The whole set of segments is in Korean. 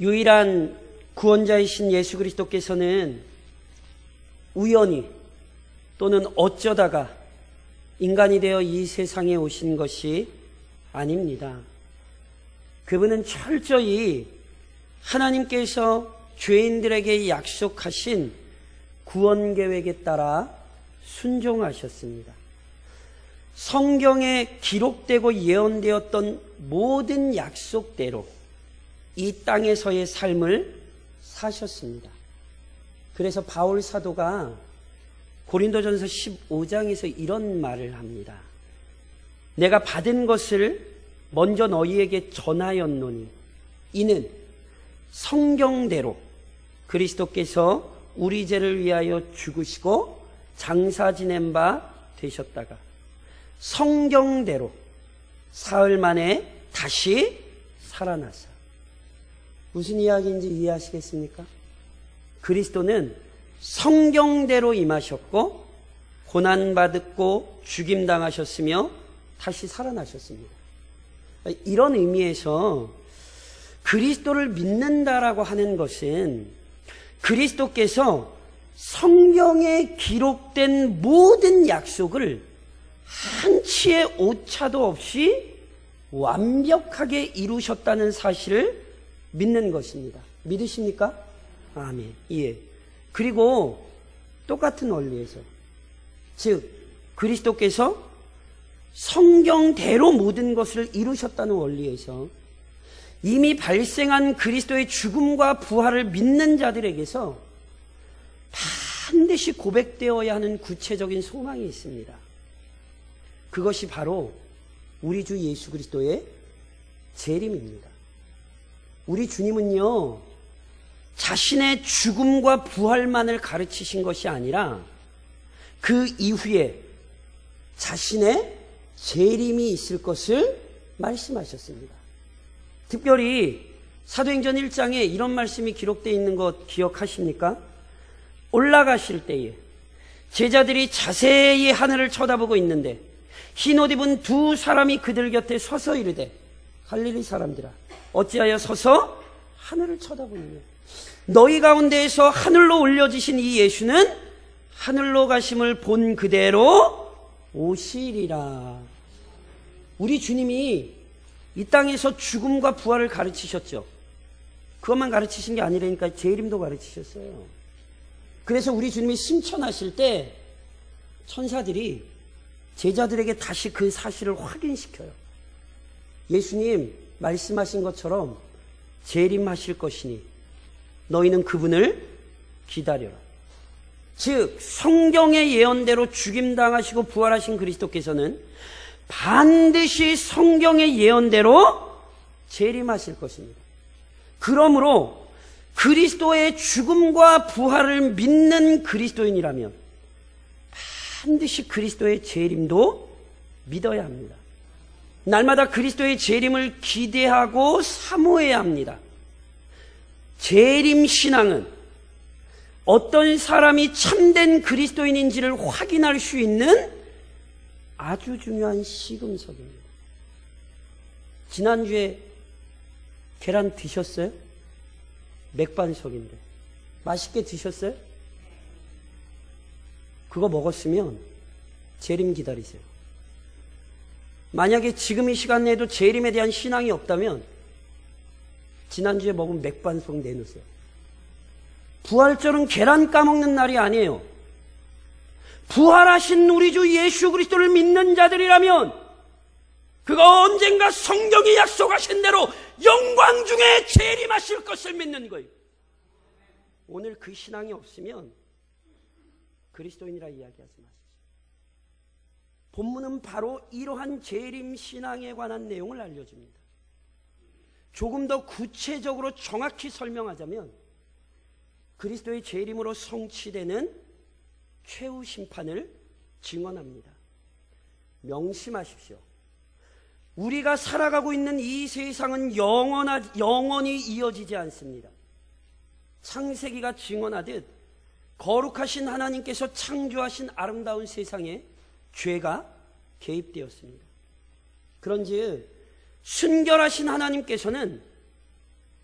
유일한 구원자이신 예수 그리스도께서는 우연히 또는 어쩌다가 인간이 되어 이 세상에 오신 것이 아닙니다. 그분은 철저히 하나님께서 죄인들에게 약속하신 구원 계획에 따라 순종하셨습니다. 성경에 기록되고 예언되었던 모든 약속대로 이 땅에서의 삶을 사셨습니다. 그래서 바울 사도가 고린도전서 15장에서 이런 말을 합니다. 내가 받은 것을 먼저 너희에게 전하였노니 이는 성경대로 그리스도께서 우리 죄를 위하여 죽으시고 장사 지낸 바 되셨다가 성경대로 사흘 만에 다시 살아나사. 무슨 이야기인지 이해하시겠습니까? 그리스도는 성경대로 임하셨고 고난받았고 죽임당하셨으며 다시 살아나셨습니다. 이런 의미에서 그리스도를 믿는다라고 하는 것은 그리스도께서 성경에 기록된 모든 약속을 한치의 오차도 없이 완벽하게 이루셨다는 사실을 믿는 것입니다. 믿으십니까? 아멘. 예. 그리고 똑같은 원리에서, 즉 그리스도께서 성경대로 모든 것을 이루셨다는 원리에서 이미 발생한 그리스도의 죽음과 부활을 믿는 자들에게서 반드시 고백되어야 하는 구체적인 소망이 있습니다. 그것이 바로 우리 주 예수 그리스도의 재림입니다. 우리 주님은요, 자신의 죽음과 부활만을 가르치신 것이 아니라 그 이후에 자신의 재림이 있을 것을 말씀하셨습니다. 특별히 사도행전 1장에 이런 말씀이 기록되어 있는 것 기억하십니까? 올라가실 때에 제자들이 자세히 하늘을 쳐다보고 있는데 흰 옷 입은 두 사람이 그들 곁에 서서 이르되 갈릴리 사람들아 어찌하여 서서 하늘을 쳐다보느냐. 너희 가운데에서 하늘로 올려지신 이 예수는 하늘로 가심을 본 그대로 오시리라. 우리 주님이 이 땅에서 죽음과 부활을 가르치셨죠. 그것만 가르치신 게 아니라니까 재림도 가르치셨어요. 그래서 우리 주님이 승천하실 때 천사들이 제자들에게 다시 그 사실을 확인시켜요. 예수님 말씀하신 것처럼 재림하실 것이니 너희는 그분을 기다려라. 즉 성경의 예언대로 죽임당하시고 부활하신 그리스도께서는 반드시 성경의 예언대로 재림하실 것입니다. 그러므로 그리스도의 죽음과 부활을 믿는 그리스도인이라면 반드시 그리스도의 재림도 믿어야 합니다. 날마다 그리스도의 재림을 기대하고 사모해야 합니다. 재림 신앙은 어떤 사람이 참된 그리스도인인지를 확인할 수 있는 아주 중요한 시금석입니다. 지난주에 계란 드셨어요? 맥반석인데 맛있게 드셨어요? 그거 먹었으면 재림 기다리세요. 만약에 지금 이 시간에도 재림에 대한 신앙이 없다면 지난주에 먹은 맥반석 내놓으세요. 부활절은 계란 까먹는 날이 아니에요. 부활하신 우리 주 예수 그리스도를 믿는 자들이라면 그가 언젠가 성경이 약속하신 대로 영광 중에 재림하실 것을 믿는 거예요. 오늘 그 신앙이 없으면 그리스도인이라 이야기하지 마십시오. 본문은 바로 이러한 재림 신앙에 관한 내용을 알려줍니다. 조금 더 구체적으로 정확히 설명하자면 그리스도의 재림으로 성취되는 최후 심판을 증언합니다. 명심하십시오. 우리가 살아가고 있는 이 세상은 영원히 이어지지 않습니다. 창세기가 증언하듯 거룩하신 하나님께서 창조하신 아름다운 세상에 죄가 개입되었습니다. 그런즉 순결하신 하나님께서는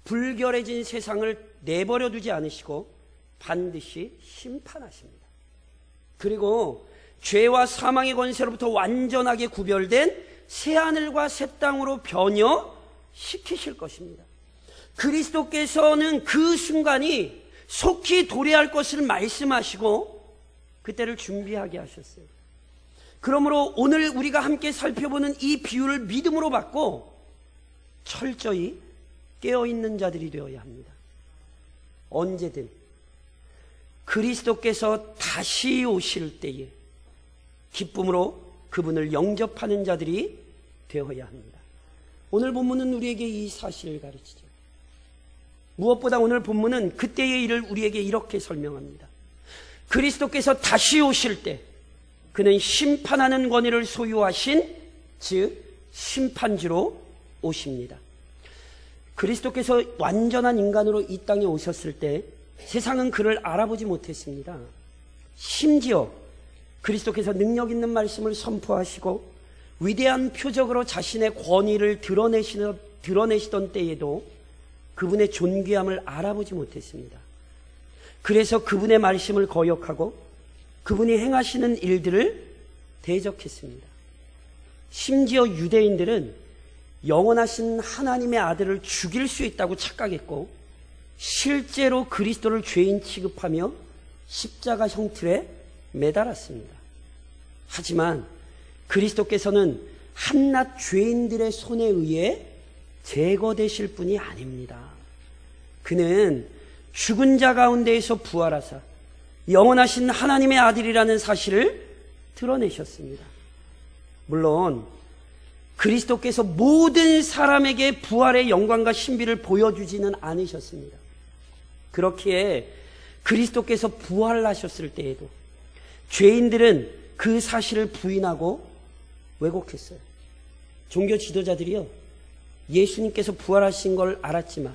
불결해진 세상을 내버려 두지 않으시고 반드시 심판하십니다. 그리고 죄와 사망의 권세로부터 완전하게 구별된 새하늘과 새 땅으로 변형시키실 것입니다. 그리스도께서는 그 순간이 속히 도래할 것을 말씀하시고 그때를 준비하게 하셨어요. 그러므로 오늘 우리가 함께 살펴보는 이 비유를 믿음으로 받고 철저히 깨어있는 자들이 되어야 합니다. 언제든 그리스도께서 다시 오실 때에 기쁨으로 그분을 영접하는 자들이 되어야 합니다. 오늘 본문은 우리에게 이 사실을 가르치죠. 무엇보다 오늘 본문은 그때의 일을 우리에게 이렇게 설명합니다. 그리스도께서 다시 오실 때 그는 심판하는 권위를 소유하신, 즉 심판주로 오십니다. 그리스도께서 완전한 인간으로 이 땅에 오셨을 때 세상은 그를 알아보지 못했습니다. 심지어 그리스도께서 능력 있는 말씀을 선포하시고 위대한 표적으로 자신의 권위를 드러내시던 때에도 그분의 존귀함을 알아보지 못했습니다. 그래서 그분의 말씀을 거역하고 그분이 행하시는 일들을 대적했습니다. 심지어 유대인들은 영원하신 하나님의 아들을 죽일 수 있다고 착각했고 실제로 그리스도를 죄인 취급하며 십자가 형틀에 매달았습니다. 하지만 그리스도께서는 한낱 죄인들의 손에 의해 제거되실 분이 아닙니다. 그는 죽은 자 가운데에서 부활하사 영원하신 하나님의 아들이라는 사실을 드러내셨습니다. 물론 그리스도께서 모든 사람에게 부활의 영광과 신비를 보여주지는 않으셨습니다. 그렇기에 그리스도께서 부활하셨을 때에도 죄인들은 그 사실을 부인하고 왜곡했어요. 종교 지도자들이요, 예수님께서 부활하신 걸 알았지만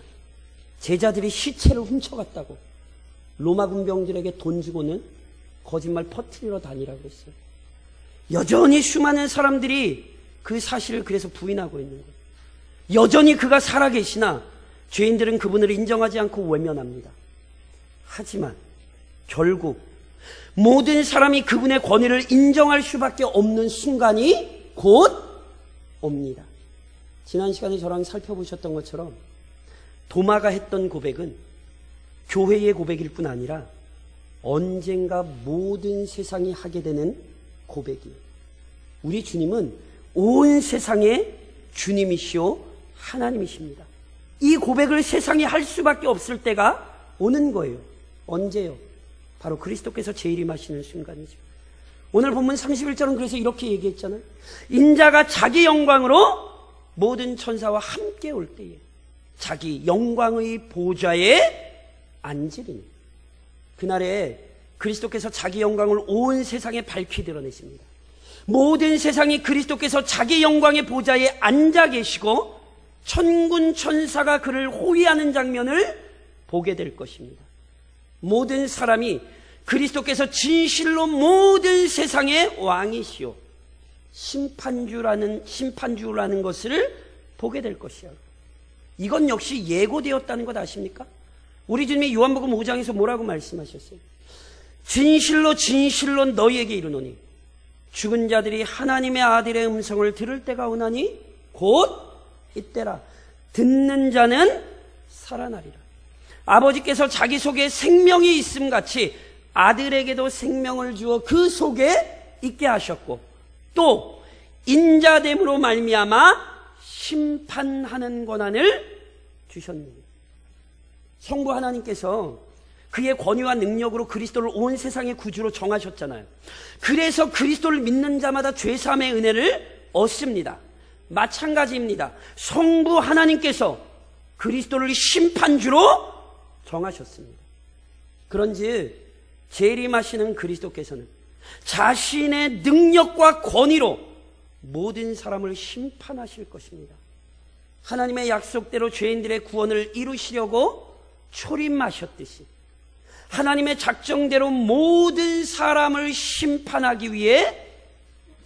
제자들이 시체를 훔쳐갔다고 로마 군병들에게 돈 주고는 거짓말 퍼뜨리러 다니라고 했어요. 여전히 수많은 사람들이 그 사실을 그래서 부인하고 있는 거예요. 여전히 그가 살아계시나 죄인들은 그분을 인정하지 않고 외면합니다. 하지만 결국 모든 사람이 그분의 권위를 인정할 수밖에 없는 순간이 곧 옵니다. 지난 시간에 저랑 살펴보셨던 것처럼 도마가 했던 고백은 교회의 고백일 뿐 아니라 언젠가 모든 세상이 하게 되는 고백이에요. 우리 주님은 온 세상의 주님이시오 하나님이십니다. 이 고백을 세상이 할 수밖에 없을 때가 오는 거예요. 언제요? 바로 그리스도께서 재림하시는 순간이죠. 오늘 본문 31절은 그래서 이렇게 얘기했잖아요. 인자가 자기 영광으로 모든 천사와 함께 올 때에 자기 영광의 보좌에 앉으리니, 그날에 그리스도께서 자기 영광을 온 세상에 밝히 드러내십니다. 모든 세상이 그리스도께서 자기 영광의 보좌에 앉아 계시고 천군 천사가 그를 호위하는 장면을 보게 될 것입니다. 모든 사람이 그리스도께서 진실로 모든 세상의 왕이시오 심판주라는 것을 보게 될 것이야. 이건 역시 예고되었다는 것 아십니까? 우리 주님이 요한복음 5장에서 뭐라고 말씀하셨어요? 진실로 진실로 너희에게 이르노니 죽은 자들이 하나님의 아들의 음성을 들을 때가 오나니 곧 이때라. 듣는 자는 살아나리라. 아버지께서 자기 속에 생명이 있음 같이 아들에게도 생명을 주어 그 속에 있게 하셨고 또 인자됨으로 말미암아 심판하는 권한을 주셨느니라. 성부 하나님께서 그의 권위와 능력으로 그리스도를 온 세상의 구주로 정하셨잖아요. 그래서 그리스도를 믿는 자마다 죄사함의 은혜를 얻습니다. 마찬가지입니다. 성부 하나님께서 그리스도를 심판주로 정하셨습니다. 그런즉 재림하시는 그리스도께서는 자신의 능력과 권위로 모든 사람을 심판하실 것입니다. 하나님의 약속대로 죄인들의 구원을 이루시려고 초림하셨듯이 하나님의 작정대로 모든 사람을 심판하기 위해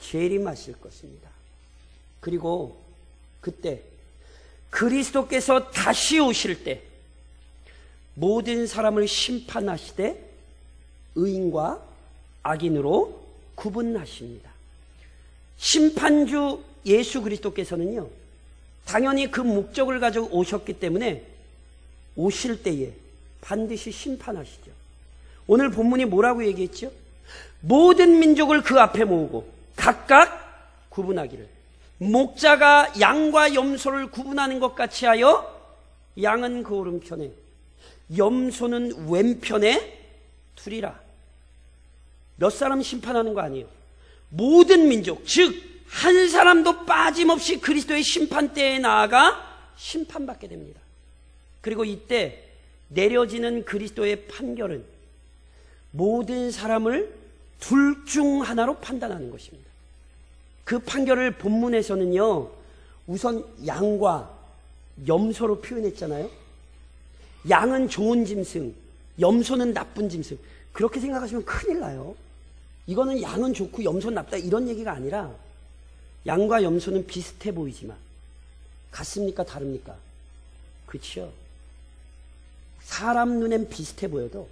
재림하실 것입니다. 그리고 그때 그리스도께서 다시 오실 때 모든 사람을 심판하시되 의인과 악인으로 구분하십니다. 심판주 예수 그리스도께서는요, 당연히 그 목적을 가지고 오셨기 때문에 오실 때에 반드시 심판하시죠. 오늘 본문이 뭐라고 얘기했죠? 모든 민족을 그 앞에 모으고 각각 구분하기를, 목자가 양과 염소를 구분하는 것 같이 하여 양은 그 오른편에 염소는 왼편에 두리라. 몇 사람 심판하는 거 아니에요. 모든 민족, 즉 한 사람도 빠짐없이 그리스도의 심판대에 나아가 심판받게 됩니다. 그리고 이때 내려지는 그리스도의 판결은 모든 사람을 둘 중 하나로 판단하는 것입니다. 그 판결을 본문에서는요, 우선 양과 염소로 표현했잖아요. 양은 좋은 짐승, 염소는 나쁜 짐승. 그렇게 생각하시면 큰일 나요. 이거는 양은 좋고 염소는 나쁘다 이런 얘기가 아니라, 양과 염소는 비슷해 보이지만 같습니까? 다릅니까? 그렇죠. 사람 눈엔 비슷해 보여도,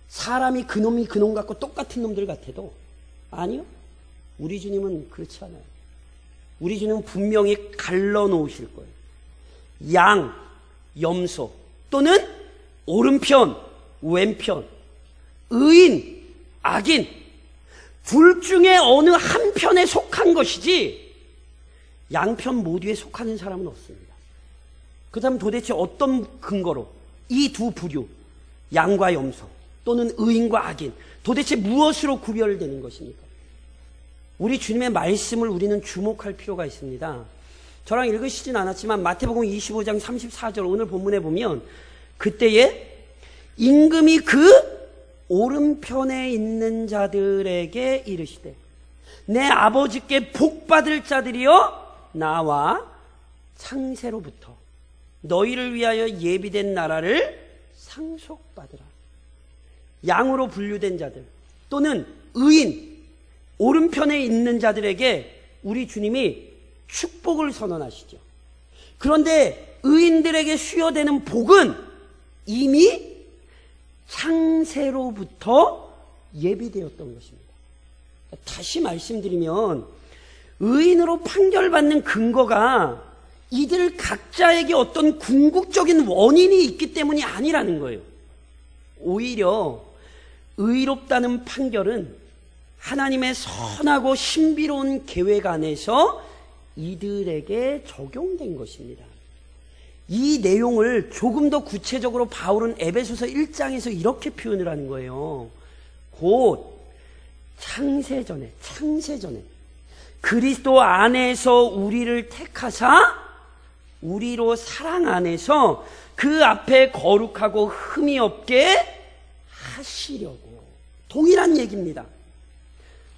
사람이 그놈이 그놈 같고 똑같은 놈들 같아도, 아니요, 우리 주님은 그렇지 않아요. 우리 주님은 분명히 갈라놓으실 거예요. 양, 염소 또는 오른편, 왼편, 의인, 악인, 둘 중에 어느 한 편에 속한 것이지 양편 모두에 속하는 사람은 없습니다. 그렇다면 도대체 어떤 근거로 이 두 부류, 양과 염소 또는 의인과 악인, 도대체 무엇으로 구별되는 것입니까? 우리 주님의 말씀을 우리는 주목할 필요가 있습니다. 저랑 읽으시진 않았지만 마태복음 25장 34절 오늘 본문에 보면, 그때에 임금이 그 오른편에 있는 자들에게 이르시되 내 아버지께 복받을 자들이여 나와 창세로부터 너희를 위하여 예비된 나라를 상속받으라. 양으로 분류된 자들 또는 의인, 오른편에 있는 자들에게 우리 주님이 축복을 선언하시죠. 그런데 의인들에게 수여되는 복은 이미 창세로부터 예비되었던 것입니다. 다시 말씀드리면 의인으로 판결받는 근거가 이들 각자에게 어떤 궁극적인 원인이 있기 때문이 아니라는 거예요. 오히려 의롭다는 판결은 하나님의 선하고 신비로운 계획 안에서 이들에게 적용된 것입니다. 이 내용을 조금 더 구체적으로 바울은 에베소서 1장에서 이렇게 표현을 하는 거예요. 곧 창세전에 그리스도 안에서 우리를 택하사 우리로 사랑 안에서 그 앞에 거룩하고 흠이 없게 하시려고. 동일한 얘기입니다.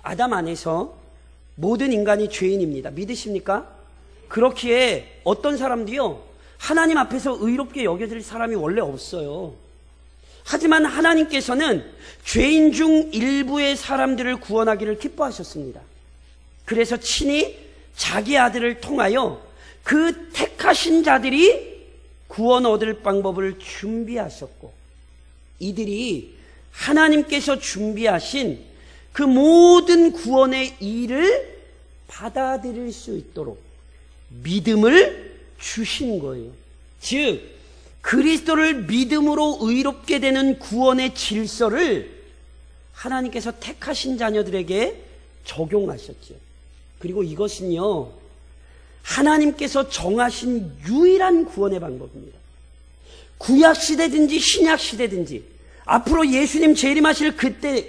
아담 안에서 모든 인간이 죄인입니다. 믿으십니까? 그렇기에 어떤 사람도요, 하나님 앞에서 의롭게 여겨질 사람이 원래 없어요. 하지만 하나님께서는 죄인 중 일부의 사람들을 구원하기를 기뻐하셨습니다. 그래서 친히 자기 아들을 통하여 그 택하신 자들이 구원 얻을 방법을 준비하셨고, 이들이 하나님께서 준비하신 그 모든 구원의 일을 받아들일 수 있도록 믿음을 주신 거예요. 즉 그리스도를 믿음으로 의롭게 되는 구원의 질서를 하나님께서 택하신 자녀들에게 적용하셨죠. 그리고 이것은요, 하나님께서 정하신 유일한 구원의 방법입니다. 구약시대든지 신약시대든지 앞으로 예수님 재림하실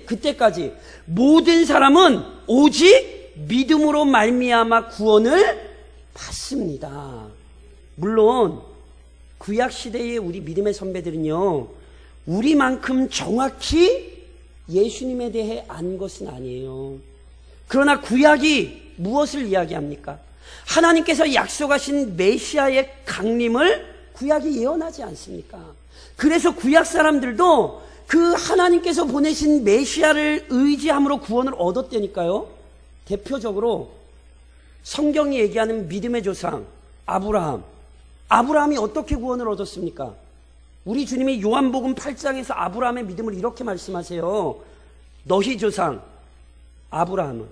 그때까지 모든 사람은 오직 믿음으로 말미암아 구원을 받습니다. 물론 구약시대의 우리 믿음의 선배들은요, 우리만큼 정확히 예수님에 대해 안 것은 아니에요. 그러나 구약이 무엇을 이야기합니까? 하나님께서 약속하신 메시아의 강림을 구약이 예언하지 않습니까? 그래서 구약 사람들도 그 하나님께서 보내신 메시아를 의지함으로 구원을 얻었다니까요. 대표적으로 성경이 얘기하는 믿음의 조상 아브라함, 아브라함이 어떻게 구원을 얻었습니까? 우리 주님이 요한복음 8장에서 아브라함의 믿음을 이렇게 말씀하세요. 너희 조상 아브라함은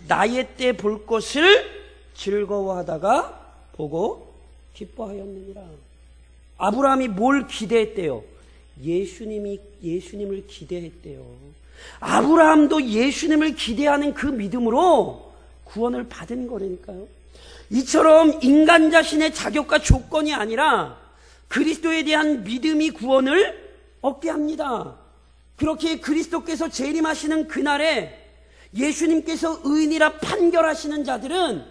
나의 때 볼 것을 즐거워하다가 보고 기뻐하였느니라. 아브라함이 뭘 기대했대요? 예수님을 기대했대요. 아브라함도 예수님을 기대하는 그 믿음으로 구원을 받은 거라니까요. 이처럼 인간 자신의 자격과 조건이 아니라 그리스도에 대한 믿음이 구원을 얻게 합니다. 그렇게 그리스도께서 재림하시는 그날에 예수님께서 의인이라 판결하시는 자들은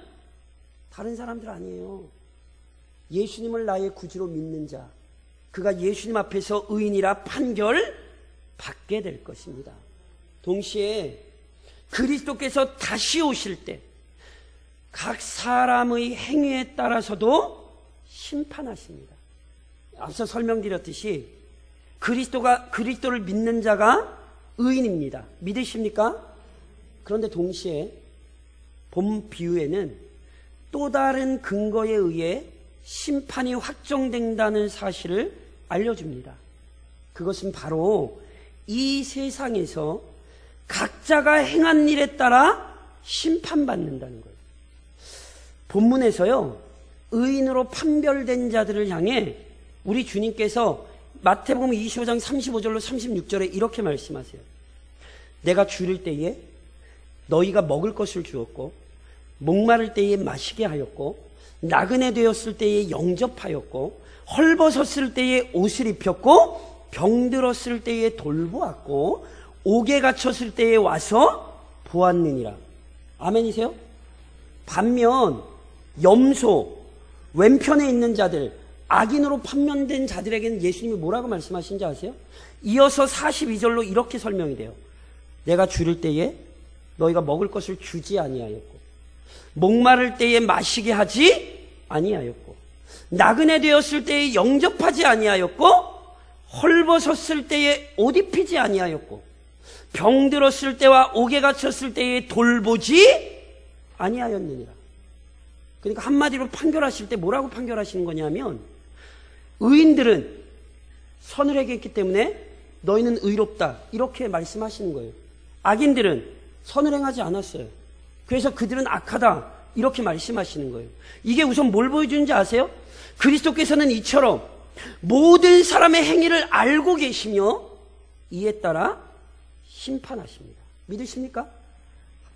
다른 사람들 아니에요. 예수님을 나의 구주로 믿는 자, 그가 예수님 앞에서 의인이라 판결받게 될 것입니다. 동시에 그리스도께서 다시 오실 때 각 사람의 행위에 따라서도 심판하십니다. 앞서 설명드렸듯이 그리스도를 믿는 자가 의인입니다. 믿으십니까? 그런데 동시에 본 비유에는 또 다른 근거에 의해 심판이 확정된다는 사실을 알려줍니다. 그것은 바로 이 세상에서 각자가 행한 일에 따라 심판받는다는 거예요. 본문에서요, 의인으로 판별된 자들을 향해 우리 주님께서 마태복음 25장 35절로 36절에 이렇게 말씀하세요. 내가 줄일 때에 너희가 먹을 것을 주었고, 목마를 때에 마시게 하였고, 나그네 되었을 때에 영접하였고, 헐벗었을 때에 옷을 입혔고, 병들었을 때에 돌보았고, 옥에 갇혔을 때에 와서 보았느니라. 아멘이세요? 반면 염소, 왼편에 있는 자들, 악인으로 판명된 자들에게는 예수님이 뭐라고 말씀하신지 아세요? 이어서 42절로 이렇게 설명이 돼요. 내가 줄일 때에 너희가 먹을 것을 주지 아니하였고, 목마를 때에 마시게 하지 아니하였고, 나그네 되었을 때에 영접하지 아니하였고, 헐벗었을 때에 옷 입히지 아니하였고, 병들었을 때와 옥에 갇혔을 때에 돌보지 아니하였느니라. 그러니까 한마디로 판결하실 때 뭐라고 판결하시는 거냐면, 의인들은 선을 행했기 때문에 너희는 의롭다, 이렇게 말씀하시는 거예요. 악인들은 선을 행하지 않았어요. 그래서 그들은 악하다, 이렇게 말씀하시는 거예요. 이게 우선 뭘 보여주는지 아세요? 그리스도께서는 이처럼 모든 사람의 행위를 알고 계시며 이에 따라 심판하십니다. 믿으십니까?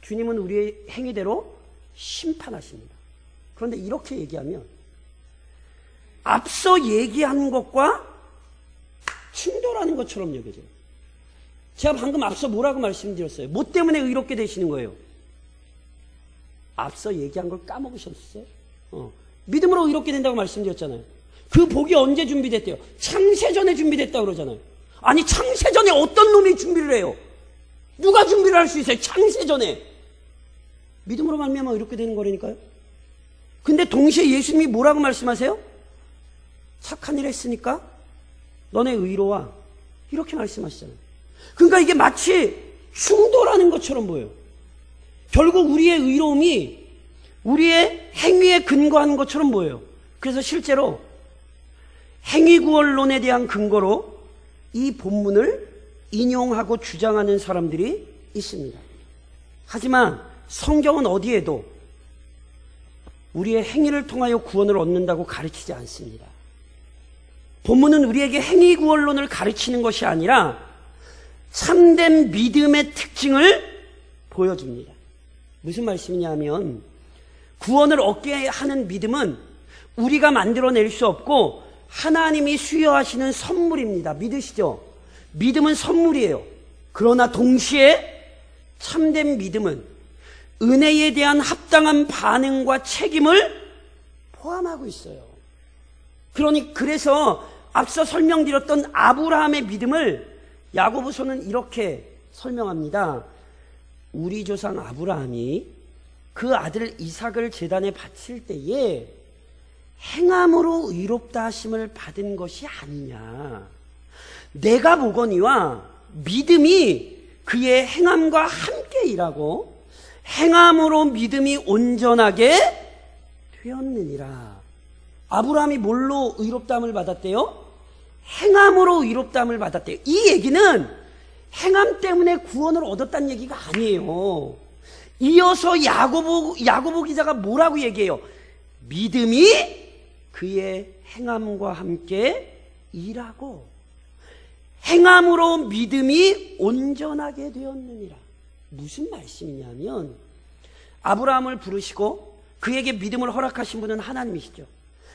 주님은 우리의 행위대로 심판하십니다. 그런데 이렇게 얘기하면 앞서 얘기한 것과 충돌하는 것처럼 여겨져요. 제가 방금 앞서 뭐라고 말씀드렸어요? 뭐 때문에 의롭게 되시는 거예요? 앞서 얘기한 걸 까먹으셨어요? 믿음으로 의롭게 된다고 말씀드렸잖아요. 그 복이 언제 준비됐대요? 창세전에 준비됐다고 그러잖아요. 아니, 창세전에 어떤 놈이 준비를 해요? 누가 준비를 할 수 있어요? 창세전에. 믿음으로 말미암아 의롭게 되는 거라니까요. 근데 동시에 예수님이 뭐라고 말씀하세요? 착한 일 했으니까 너네 의로와, 이렇게 말씀하시잖아요. 그러니까 이게 마치 충돌하는 것처럼 보여요. 결국 우리의 의로움이 우리의 행위에 근거하는 것처럼 보여요. 그래서 실제로 행위구원론에 대한 근거로 이 본문을 인용하고 주장하는 사람들이 있습니다. 하지만 성경은 어디에도 우리의 행위를 통하여 구원을 얻는다고 가르치지 않습니다. 본문은 우리에게 행위구원론을 가르치는 것이 아니라 참된 믿음의 특징을 보여줍니다. 무슨 말씀이냐면, 구원을 얻게 하는 믿음은 우리가 만들어낼 수 없고 하나님이 수여하시는 선물입니다. 믿으시죠? 믿음은 선물이에요. 그러나 동시에 참된 믿음은 은혜에 대한 합당한 반응과 책임을 포함하고 있어요. 그래서 앞서 설명드렸던 아브라함의 믿음을 야고보서는 이렇게 설명합니다. 우리 조상 아브라함이 그 아들 이삭을 제단에 바칠 때에 행함으로 의롭다 하심을 받은 것이 아니냐. 내가 보거니와 믿음이 그의 행함과 함께 일하고 행함으로 믿음이 온전하게 되었느니라. 아브라함이 뭘로 의롭다함을 받았대요? 행함으로 의롭다함을 받았대요. 이 얘기는 행함 때문에 구원을 얻었다는 얘기가 아니에요. 이어서 야고보 기자가 뭐라고 얘기해요? 믿음이 그의 행함과 함께 일하고 행함으로 믿음이 온전하게 되었느니라. 무슨 말씀이냐면 아브라함을 부르시고 그에게 믿음을 허락하신 분은 하나님이시죠.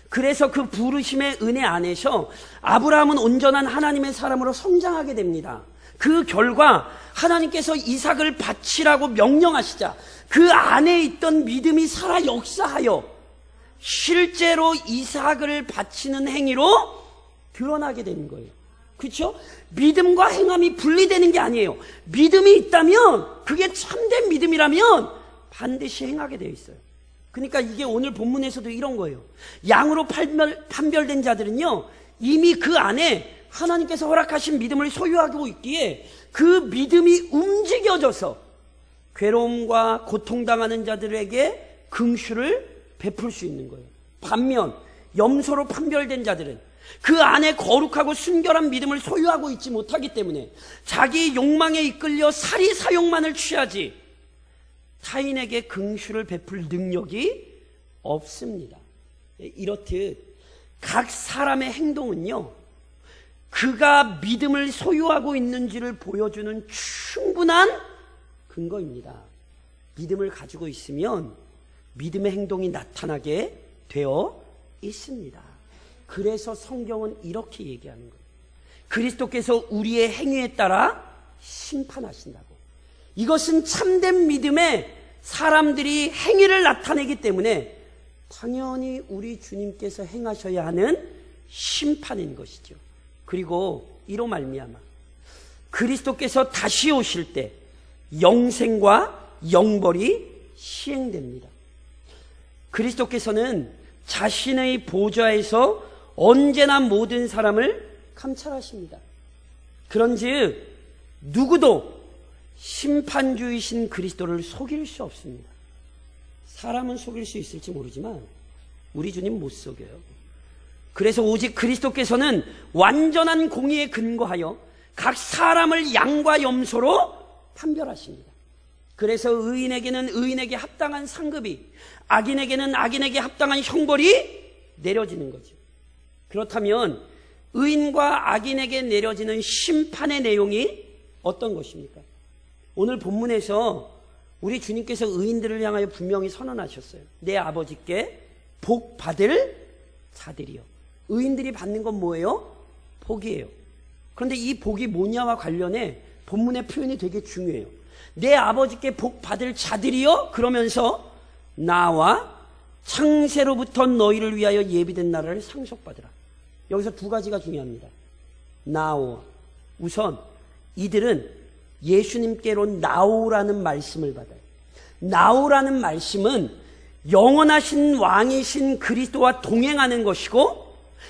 그래서 그 부르심의 은혜 안에서 아브라함은 온전한 하나님의 사람으로 성장하게 됩니다. 그 결과 하나님께서 이삭을 바치라고 명령하시자 그 안에 있던 믿음이 살아 역사하여 실제로 이삭을 바치는 행위로 드러나게 되는 거예요. 그렇죠? 믿음과 행함이 분리되는 게 아니에요. 믿음이 있다면 그게 참된 믿음이라면 반드시 행하게 되어 있어요. 그러니까 이게 오늘 본문에서도 이런 거예요. 양으로 판별된 자들은요 이미 그 안에 하나님께서 허락하신 믿음을 소유하고 있기에 그 믿음이 움직여져서 괴로움과 고통당하는 자들에게 긍휼을 베풀 수 있는 거예요. 반면 염소로 판별된 자들은 그 안에 거룩하고 순결한 믿음을 소유하고 있지 못하기 때문에 자기 욕망에 이끌려 사리사욕만을 취하지 타인에게 긍휼을 베풀 능력이 없습니다. 이렇듯 각 사람의 행동은요 그가 믿음을 소유하고 있는지를 보여주는 충분한 근거입니다. 믿음을 가지고 있으면 믿음의 행동이 나타나게 되어 있습니다. 그래서 성경은 이렇게 얘기하는 거예요. 그리스도께서 우리의 행위에 따라 심판하신다고. 이것은 참된 믿음에 사람들이 행위를 나타내기 때문에 당연히 우리 주님께서 행하셔야 하는 심판인 것이죠. 그리고 이로 말미암아 그리스도께서 다시 오실 때 영생과 영벌이 시행됩니다. 그리스도께서는 자신의 보좌에서 언제나 모든 사람을 감찰하십니다. 그런즉 누구도 심판주이신 그리스도를 속일 수 없습니다. 사람은 속일 수 있을지 모르지만 우리 주님 못 속여요. 그래서 오직 그리스도께서는 완전한 공의에 근거하여 각 사람을 양과 염소로 판별하십니다. 그래서 의인에게는 의인에게 합당한 상급이, 악인에게는 악인에게 합당한 형벌이 내려지는 거죠. 그렇다면 의인과 악인에게 내려지는 심판의 내용이 어떤 것입니까? 오늘 본문에서 우리 주님께서 의인들을 향하여 분명히 선언하셨어요. 내 아버지께 복 받을 자들이요. 의인들이 받는 건 뭐예요? 복이에요. 그런데 이 복이 뭐냐와 관련해 본문의 표현이 되게 중요해요. 내 아버지께 복 받을 자들이요? 그러면서 나와 창세로부터 너희를 위하여 예비된 나라를 상속받으라. 여기서 두 가지가 중요합니다. 나와. 우선 이들은 예수님께로 나오라는 말씀을 받아요. 나오라는 말씀은 영원하신 왕이신 그리스도와 동행하는 것이고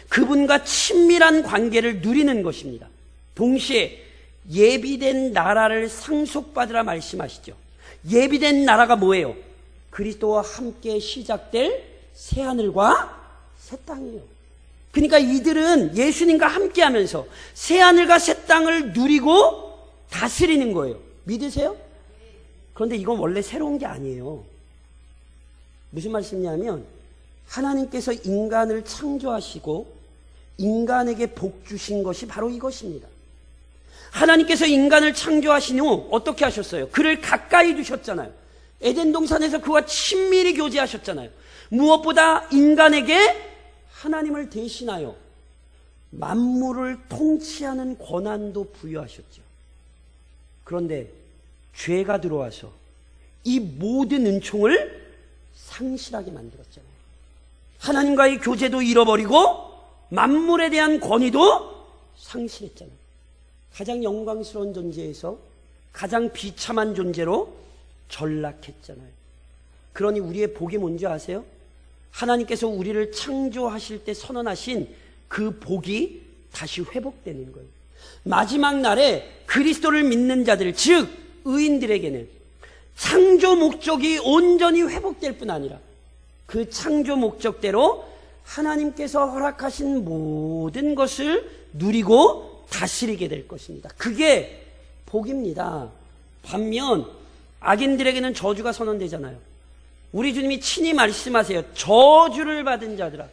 그분과 친밀한 관계를 누리는 것입니다. 동시에 예비된 나라를 상속받으라 말씀하시죠. 예비된 나라가 뭐예요? 그리스도와 함께 시작될 새하늘과 새 땅이에요. 그러니까 이들은 예수님과 함께하면서 새하늘과 새 땅을 누리고 다스리는 거예요. 믿으세요? 그런데 이건 원래 새로운 게 아니에요. 무슨 말씀이냐면 하나님께서 인간을 창조하시고 인간에게 복 주신 것이 바로 이것입니다. 하나님께서 인간을 창조하신 후 어떻게 하셨어요? 그를 가까이 두셨잖아요. 에덴 동산에서 그와 친밀히 교제하셨잖아요. 무엇보다 인간에게 하나님을 대신하여 만물을 통치하는 권한도 부여하셨죠. 그런데 죄가 들어와서 이 모든 은총을 상실하게 만들었잖아요. 하나님과의 교제도 잃어버리고 만물에 대한 권위도 상실했잖아요. 가장 영광스러운 존재에서 가장 비참한 존재로 전락했잖아요. 그러니 우리의 복이 뭔지 아세요? 하나님께서 우리를 창조하실 때 선언하신 그 복이 다시 회복되는 거예요. 마지막 날에 그리스도를 믿는 자들, 즉 의인들에게는 창조 목적이 온전히 회복될 뿐 아니라 그 창조 목적대로 하나님께서 허락하신 모든 것을 누리고 다스리게 될 것입니다. 그게 복입니다. 반면 악인들에게는 저주가 선언되잖아요. 우리 주님이 친히 말씀하세요. 저주를 받은 자들아.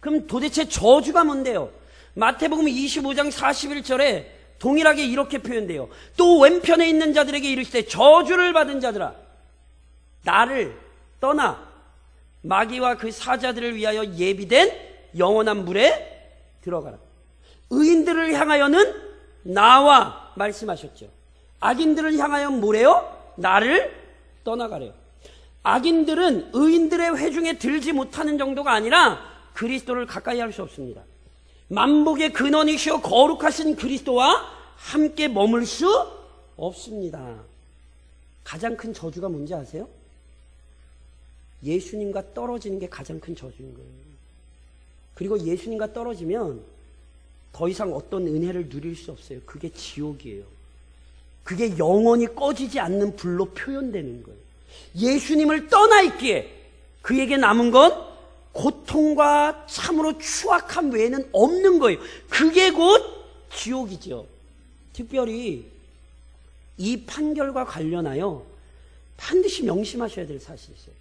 그럼 도대체 저주가 뭔데요? 마태복음 25장 41절에 동일하게 이렇게 표현돼요. 또 왼편에 있는 자들에게 이르시되 저주를 받은 자들아, 나를 떠나 마귀와 그 사자들을 위하여 예비된 영원한 물에 들어가라. 의인들을 향하여는 나와 말씀하셨죠. 악인들을 향하여 뭐래요? 나를 떠나가래요. 악인들은 의인들의 회중에 들지 못하는 정도가 아니라 그리스도를 가까이 할 수 없습니다. 만복의 근원이시여 거룩하신 그리스도와 함께 머물 수 없습니다. 가장 큰 저주가 뭔지 아세요? 예수님과 떨어지는 게 가장 큰 저주인 거예요. 그리고 예수님과 떨어지면 더 이상 어떤 은혜를 누릴 수 없어요. 그게 지옥이에요. 그게 영원히 꺼지지 않는 불로 표현되는 거예요. 예수님을 떠나 있기에 그에게 남은 건 고통과 참으로 추악함 외에는 없는 거예요. 그게 곧 지옥이죠. 특별히 이 판결과 관련하여 반드시 명심하셔야 될 사실이 있어요.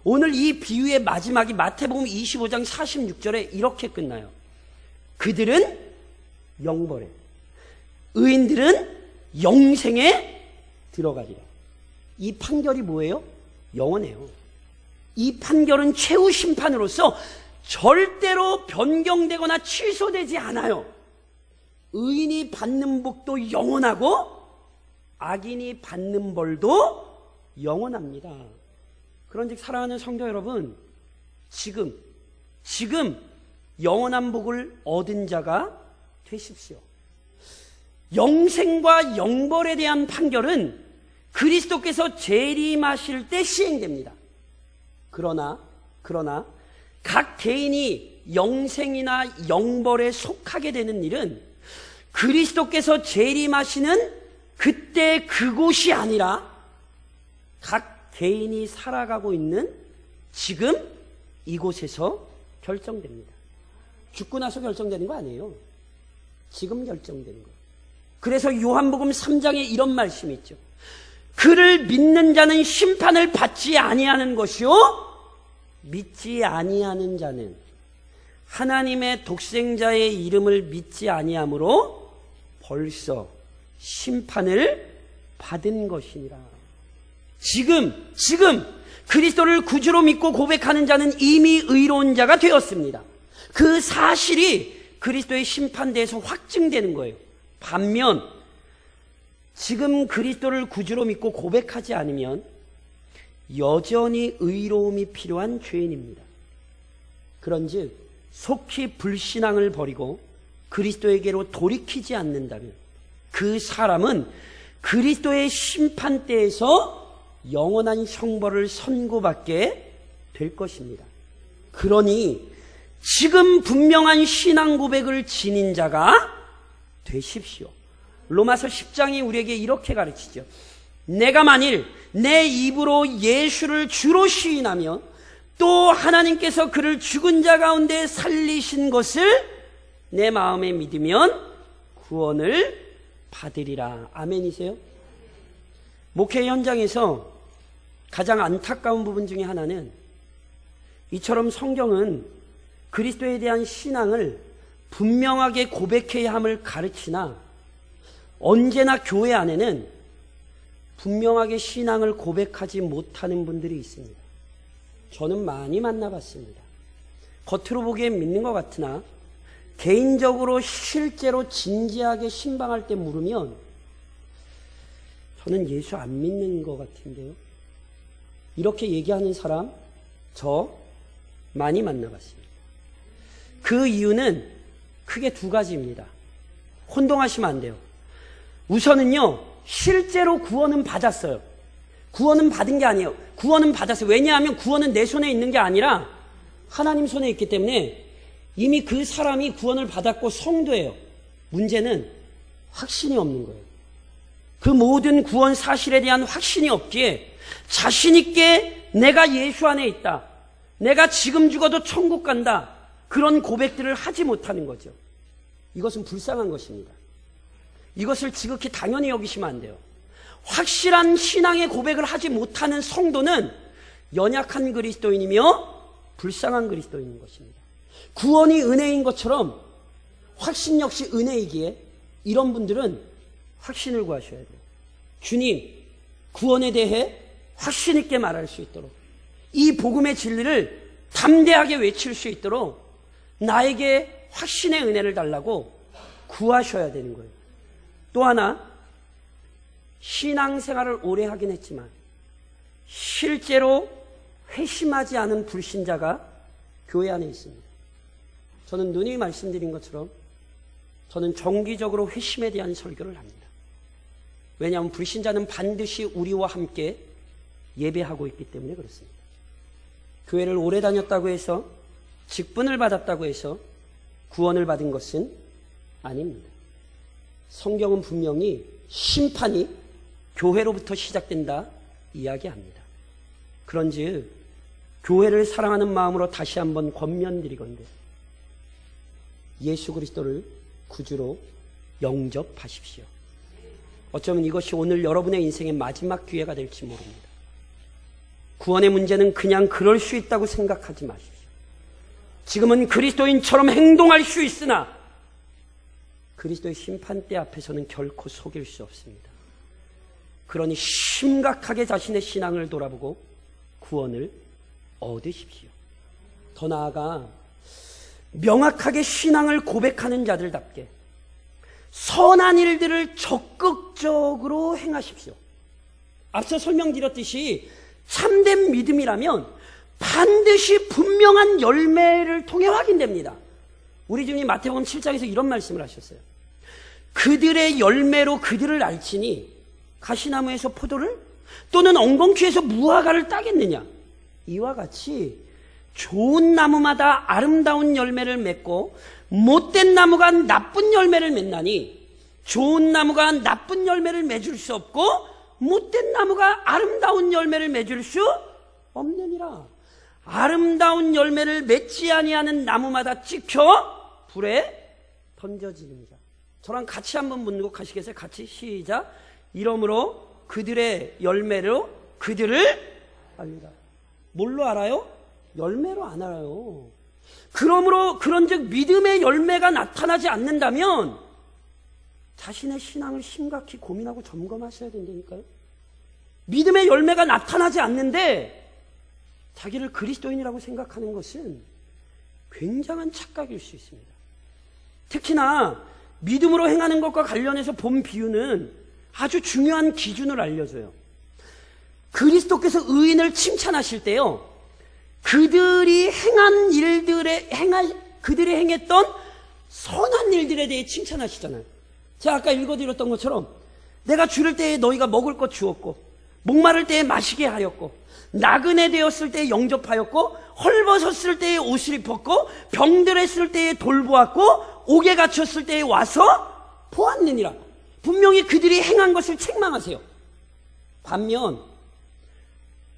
오늘 이 비유의 마지막이 마태복음 25장 46절에 이렇게 끝나요. 그들은 영벌에, 의인들은 영생에 들어가리라. 이 판결이 뭐예요? 영원해요. 이 판결은 최후 심판으로서 절대로 변경되거나 취소되지 않아요. 의인이 받는 복도 영원하고 악인이 받는 벌도 영원합니다. 그런즉 사랑하는 성도 여러분, 지금 영원한 복을 얻은 자가 되십시오. 영생과 영벌에 대한 판결은 그리스도께서 재림하실 때 시행됩니다. 그러나 각 개인이 영생이나 영벌에 속하게 되는 일은 그리스도께서 재림하시는 그때 그곳이 아니라 각 개인이 살아가고 있는 지금 이곳에서 결정됩니다. 죽고 나서 결정되는 거 아니에요. 지금 결정되는 거예요. 그래서 요한복음 3장에 이런 말씀이 있죠. 그를 믿는 자는 심판을 받지 아니하는 것이요 믿지 아니하는 자는 하나님의 독생자의 이름을 믿지 아니함으로 벌써 심판을 받은 것이니라. 지금 그리스도를 구주로 믿고 고백하는 자는 이미 의로운 자가 되었습니다. 그 사실이 그리스도의 심판대에서 확증되는 거예요. 반면 지금 그리스도를 구주로 믿고 고백하지 않으면 여전히 의로움이 필요한 죄인입니다. 그런즉 속히 불신앙을 버리고 그리스도에게로 돌이키지 않는다면 그 사람은 그리스도의 심판대에서 영원한 형벌을 선고받게 될 것입니다. 그러니 지금 분명한 신앙 고백을 지닌 자가 되십시오. 로마서 10장이 우리에게 이렇게 가르치죠. 내가 만일 내 입으로 예수를 주로 시인하며 또 하나님께서 그를 죽은 자 가운데 살리신 것을 내 마음에 믿으면 구원을 받으리라. 아멘이세요? 목회 현장에서 가장 안타까운 부분 중에 하나는 이처럼 성경은 그리스도에 대한 신앙을 분명하게 고백해야 함을 가르치나 언제나 교회 안에는 분명하게 신앙을 고백하지 못하는 분들이 있습니다. 저는 많이 만나봤습니다. 겉으로 보기엔 믿는 것 같으나 개인적으로 실제로 진지하게 신방할 때 물으면 저는 예수 안 믿는 것 같은데요. 이렇게 얘기하는 사람 저 많이 만나봤습니다. 그 이유는 크게 두 가지입니다. 혼동하시면 안 돼요. 우선은요, 실제로 구원은 받았어요. 구원은 받은 게 아니에요. 구원은 받았어요. 왜냐하면 구원은 내 손에 있는 게 아니라 하나님 손에 있기 때문에 이미 그 사람이 구원을 받았고 성도예요. 문제는 확신이 없는 거예요. 그 모든 구원 사실에 대한 확신이 없기에 자신 있게 내가 예수 안에 있다. 내가 지금 죽어도 천국 간다. 그런 고백들을 하지 못하는 거죠. 이것은 불쌍한 것입니다. 이것을 지극히 당연히 여기시면 안 돼요. 확실한 신앙의 고백을 하지 못하는 성도는 연약한 그리스도인이며 불쌍한 그리스도인인 것입니다. 구원이 은혜인 것처럼 확신 역시 은혜이기에 이런 분들은 확신을 구하셔야 돼요. 주님, 구원에 대해 확신 있게 말할 수 있도록, 이 복음의 진리를 담대하게 외칠 수 있도록 나에게 확신의 은혜를 달라고 구하셔야 되는 거예요. 또 하나, 신앙생활을 오래 하긴 했지만 실제로 회심하지 않은 불신자가 교회 안에 있습니다. 저는 누누이 말씀드린 것처럼 저는 정기적으로 회심에 대한 설교를 합니다. 왜냐하면 불신자는 반드시 우리와 함께 예배하고 있기 때문에 그렇습니다. 교회를 오래 다녔다고 해서, 직분을 받았다고 해서 구원을 받은 것은 아닙니다. 성경은 분명히 심판이 교회로부터 시작된다 이야기합니다. 그런즉 교회를 사랑하는 마음으로 다시 한번 권면드리건대 예수 그리스도를 구주로 영접하십시오. 어쩌면 이것이 오늘 여러분의 인생의 마지막 기회가 될지 모릅니다. 구원의 문제는 그냥 그럴 수 있다고 생각하지 마십시오. 지금은 그리스도인처럼 행동할 수 있으나 그리스도의 심판대 앞에서는 결코 속일 수 없습니다. 그러니 심각하게 자신의 신앙을 돌아보고 구원을 얻으십시오. 더 나아가 명확하게 신앙을 고백하는 자들답게 선한 일들을 적극적으로 행하십시오. 앞서 설명드렸듯이 참된 믿음이라면 반드시 분명한 열매를 통해 확인됩니다. 우리 주님 마태복음 7장에서 이런 말씀을 하셨어요. 그들의 열매로 그들을 알지니 가시나무에서 포도를 또는 엉겅퀴에서 무화과를 따겠느냐. 이와 같이 좋은 나무마다 아름다운 열매를 맺고 못된 나무가 나쁜 열매를 맺나니 좋은 나무가 나쁜 열매를 맺을 수 없고 못된 나무가 아름다운 열매를 맺을 수 없느니라. 아름다운 열매를 맺지 아니하는 나무마다 찍혀 불에 던져지는 자. 저랑 같이 한번 문독하시겠어요? 같이 시작. 이러므로 그들의 열매로 그들을 알리라. 뭘로 알아요? 열매로 안 알아요. 그러므로 그런즉 믿음의 열매가 나타나지 않는다면 자신의 신앙을 심각히 고민하고 점검하셔야 된다니까요. 믿음의 열매가 나타나지 않는데 자기를 그리스도인이라고 생각하는 것은 굉장한 착각일 수 있습니다. 특히나 믿음으로 행하는 것과 관련해서 본 비유는 아주 중요한 기준을 알려줘요. 그리스도께서 의인을 칭찬하실 때요, 그들이 행한 일들에 그들이 행했던 선한 일들에 대해 칭찬하시잖아요. 제가 아까 읽어드렸던 것처럼 내가 줄일 때에 너희가 먹을 것 주었고 목마를 때에 마시게 하였고 나그네 되었을 때에 영접하였고 헐벗었을 때에 옷을 입혔고 병들었을 때에 돌보았고 옥에 갇혔을 때에 와서 보았느니라. 분명히 그들이 행한 것을 책망하세요. 반면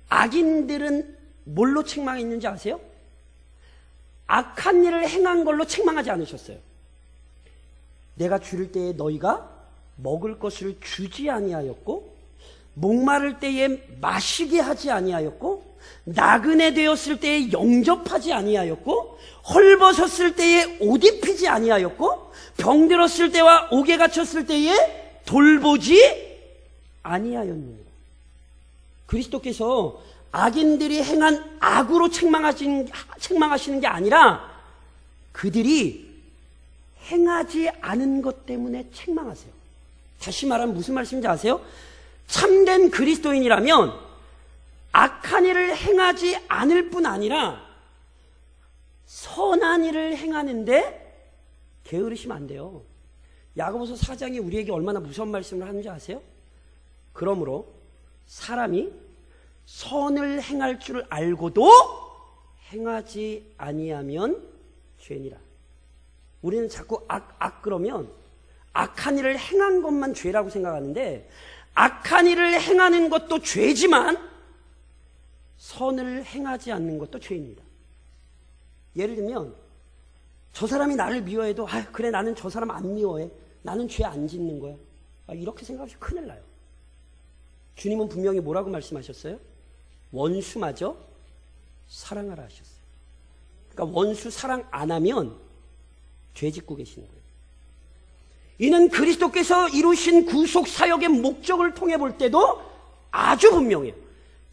악인들은 뭘로 책망했는지 아세요? 악한 일을 행한 걸로 책망하지 않으셨어요. 내가 줄일 때에 너희가 먹을 것을 주지 아니하였고 목마를 때에 마시게 하지 아니하였고 나그네 되었을 때에 영접하지 아니하였고 헐벗었을 때에 옷 입히지 아니하였고 병들었을 때와 옥에 갇혔을 때에 돌보지 아니하였느니라. 그리스도께서 악인들이 행한 악으로 책망하시는 게 아니라 그들이 행하지 않은 것 때문에 책망하세요. 다시 말하면 무슨 말씀인지 아세요? 참된 그리스도인이라면 악한 일을 행하지 않을 뿐 아니라 선한 일을 행하는데 게으르시면 안 돼요. 야고보서 4장이 우리에게 얼마나 무서운 말씀을 하는지 아세요? 그러므로 사람이 선을 행할 줄 알고도 행하지 아니하면 죄니라. 우리는 자꾸 그러면 악한 일을 행한 것만 죄라고 생각하는데 악한 일을 행하는 것도 죄지만 선을 행하지 않는 것도 죄입니다. 예를 들면 저 사람이 나를 미워해도 그래 나는 저 사람 안 미워해. 나는 죄 안 짓는 거야. 이렇게 생각하시면 큰일 나요. 주님은 분명히 뭐라고 말씀하셨어요? 원수마저 사랑하라 하셨어요. 그러니까 원수 사랑 안 하면 죄 짓고 계시는 거예요. 이는 그리스도께서 이루신 구속 사역의 목적을 통해 볼 때도 아주 분명해요.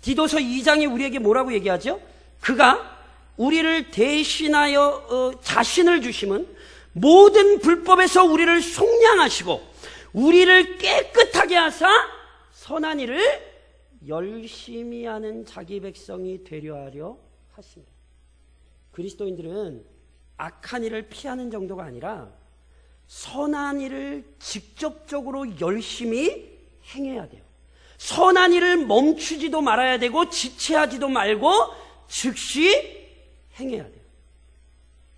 디도서 2장이 우리에게 뭐라고 얘기하죠? 그가 우리를 대신하여 자신을 주심은 모든 불법에서 우리를 속량하시고 우리를 깨끗하게 하사 선한 일을 열심히 하는 자기 백성이 되려 하려 하십니다. 그리스도인들은 악한 일을 피하는 정도가 아니라 선한 일을 직접적으로 열심히 행해야 돼요. 선한 일을 멈추지도 말아야 되고 지체하지도 말고 즉시 행해야 돼요.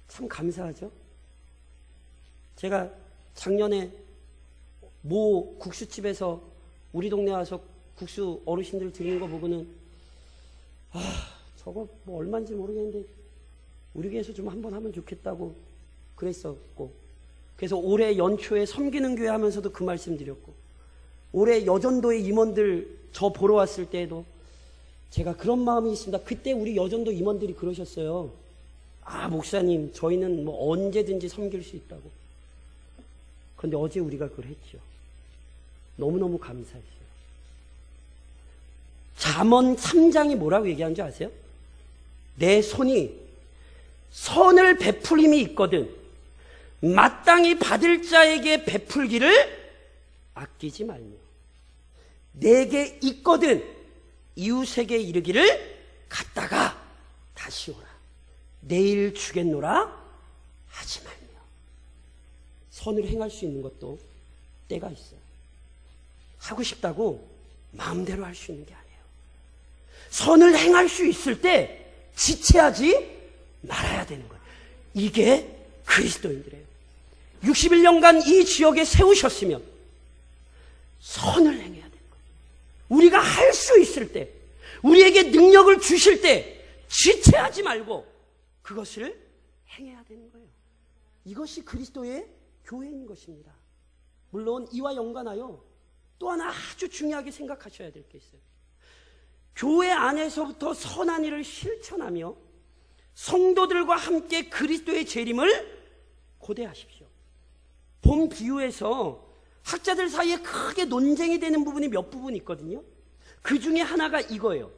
참 감사하죠? 제가 작년에 모 국수집에서 우리 동네 와서 국수 어르신들 드리는 거 보고는 저거 뭐 얼마인지 모르겠는데 우리 교회에서 좀 한번 하면 좋겠다고 그랬었고, 그래서 올해 연초에 섬기는 교회 하면서도 그 말씀 드렸고, 올해 여전도의 임원들 저 보러 왔을 때에도 제가 그런 마음이 있습니다. 그때 우리 여전도 임원들이 그러셨어요. 목사님 저희는 뭐 언제든지 섬길 수 있다고. 그런데 어제 우리가 그걸 했죠. 너무너무 감사했어요. 잠언 3장이 뭐라고 얘기하는 줄 아세요? 내 손이 선을 베풀림이 있거든 마땅히 받을 자에게 베풀기를 아끼지 말며 내게 있거든 이웃에게 이르기를 갔다가 다시 오라. 내일 주겠노라 하지 말며. 선을 행할 수 있는 것도 때가 있어요. 하고 싶다고 마음대로 할 수 있는 게 아니에요. 선을 행할 수 있을 때 지체하지 말아야 되는 거예요. 이게 그리스도인들이에요. 61년간 이 지역에 세우셨으면 선을 행해야 되는 거예요. 우리가 할 수 있을 때, 우리에게 능력을 주실 때 지체하지 말고 그것을 행해야 되는 거예요. 이것이 그리스도의 교회인 것입니다. 물론 이와 연관하여 또 하나 아주 중요하게 생각하셔야 될 게 있어요. 교회 안에서부터 선한 일을 실천하며 성도들과 함께 그리스도의 재림을 고대하십시오. 본 비유에서 학자들 사이에 크게 논쟁이 되는 부분이 몇 부분 있거든요. 그 중에 하나가 이거예요.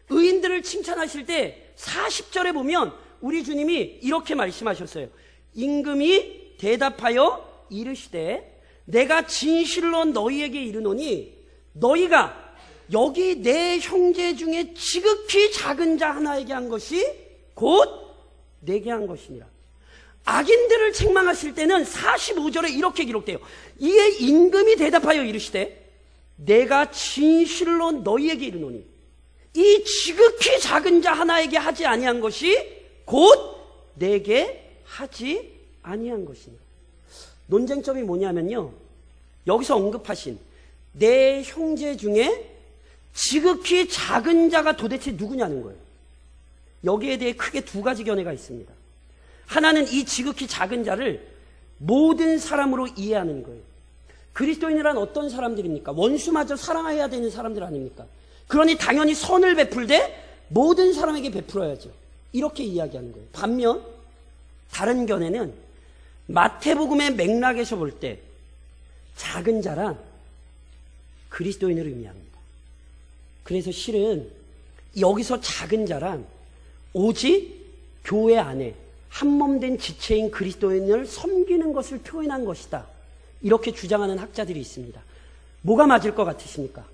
의인들을 칭찬하실 때 40절에 보면 우리 주님이 이렇게 말씀하셨어요. 임금이 대답하여 이르시되 내가 진실로 너희에게 이르노니 너희가 여기 내 형제 중에 지극히 작은 자 하나에게 한 것이 곧 내게 한 것이니라. 악인들을 책망하실 때는 45절에 이렇게 기록돼요. 이에 임금이 대답하여 이르시되 내가 진실로 너희에게 이르노니 이 지극히 작은 자 하나에게 하지 아니한 것이 곧 내게 하지 아니한 것이니라. 논쟁점이 뭐냐면요, 여기서 언급하신 내 형제 중에 지극히 작은 자가 도대체 누구냐는 거예요. 여기에 대해 크게 두 가지 견해가 있습니다. 하나는 이 지극히 작은 자를 모든 사람으로 이해하는 거예요. 그리스도인이란 어떤 사람들입니까? 원수마저 사랑해야 되는 사람들 아닙니까? 그러니 당연히 선을 베풀되 모든 사람에게 베풀어야죠. 이렇게 이야기하는 거예요. 반면 다른 견해는 마태복음의 맥락에서 볼 때 작은 자란 그리스도인을 의미합니다. 그래서 실은 여기서 작은 자란 오직 교회 안에 한몸된 지체인 그리스도인을 섬기는 것을 표현한 것이다. 이렇게 주장하는 학자들이 있습니다. 뭐가 맞을 것 같으십니까?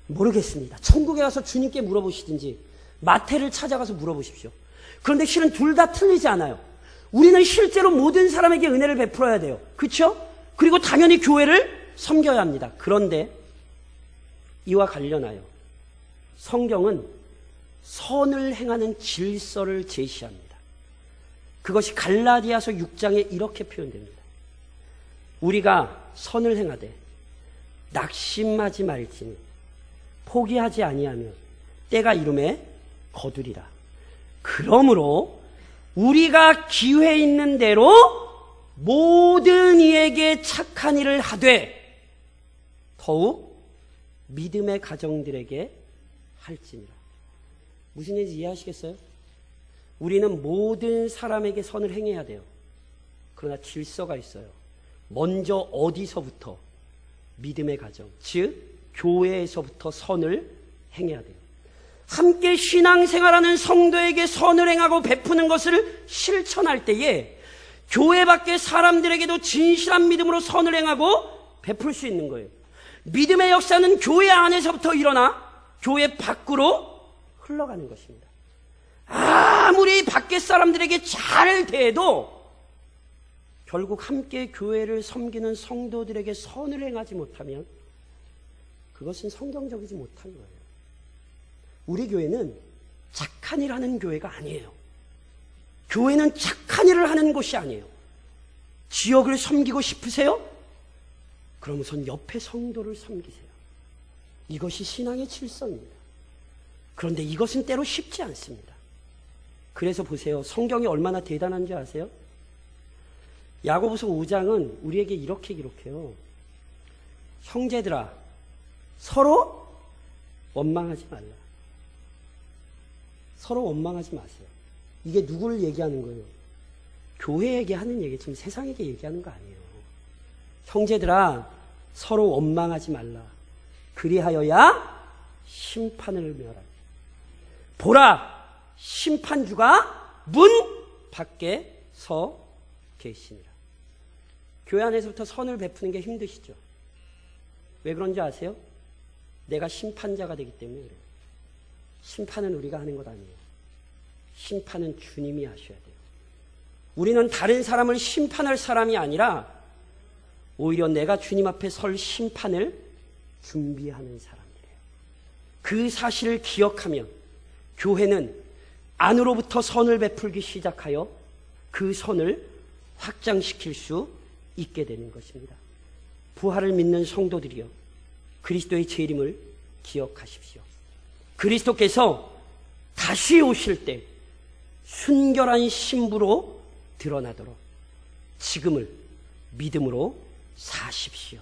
모르겠습니다. 천국에 가서 주님께 물어보시든지 마태를 찾아가서 물어보십시오. 그런데 실은 둘 다 틀리지 않아요. 우리는 실제로 모든 사람에게 은혜를 베풀어야 돼요. 그렇죠? 그리고 당연히 교회를 섬겨야 합니다. 그런데 이와 관련하여 성경은 선을 행하는 질서를 제시합니다. 그것이 갈라디아서 6장에 이렇게 표현됩니다. 우리가 선을 행하되 낙심하지 말지니 포기하지 아니하면 때가 이름에 거두리라. 그러므로 우리가 기회 있는 대로 모든 이에게 착한 일을 하되 더욱 믿음의 가정들에게 할지니라. 무슨 얘기인지 이해하시겠어요? 우리는 모든 사람에게 선을 행해야 돼요. 그러나 질서가 있어요. 먼저 어디서부터? 믿음의 가정, 즉 교회에서부터 선을 행해야 돼요. 함께 신앙생활하는 성도에게 선을 행하고 베푸는 것을 실천할 때에 교회 밖의 사람들에게도 진실한 믿음으로 선을 행하고 베풀 수 있는 거예요. 믿음의 역사는 교회 안에서부터 일어나 교회 밖으로 흘러가는 것입니다. 아무리 밖의 사람들에게 잘 대해도 결국 함께 교회를 섬기는 성도들에게 선을 행하지 못하면 그것은 성경적이지 못한 거예요. 우리 교회는 착한 일 하는 교회가 아니에요. 교회는 착한 일을 하는 곳이 아니에요. 지역을 섬기고 싶으세요? 그럼 우선 옆에 성도를 섬기세요. 이것이 신앙의 질서입니다. 그런데 이것은 때로 쉽지 않습니다. 그래서 보세요. 성경이 얼마나 대단한지 아세요? 야고보서 5장은 우리에게 이렇게 기록해요. 형제들아, 서로 원망하지 말라. 서로 원망하지 마세요. 이게 누구를 얘기하는 거예요? 교회에게 하는 얘기, 지금 세상에게 얘기하는 거 아니에요. 형제들아, 서로 원망하지 말라. 그리하여야 심판을 면하라. 보라, 심판주가 문 밖에 서 계시니라. 교회 안에서부터 선을 베푸는 게 힘드시죠? 왜 그런지 아세요? 내가 심판자가 되기 때문에 그래요. 심판은 우리가 하는 것 아니에요. 심판은 주님이 하셔야 돼요. 우리는 다른 사람을 심판할 사람이 아니라 오히려 내가 주님 앞에 설 심판을 준비하는 사람이래요. 그 사실을 기억하면 교회는 안으로부터 선을 베풀기 시작하여 그 선을 확장시킬 수 있게 되는 것입니다. 부활을 믿는 성도들이여, 그리스도의 재림을 기억하십시오. 그리스도께서 다시 오실 때 순결한 신부로 드러나도록 지금을 믿음으로 사십시오.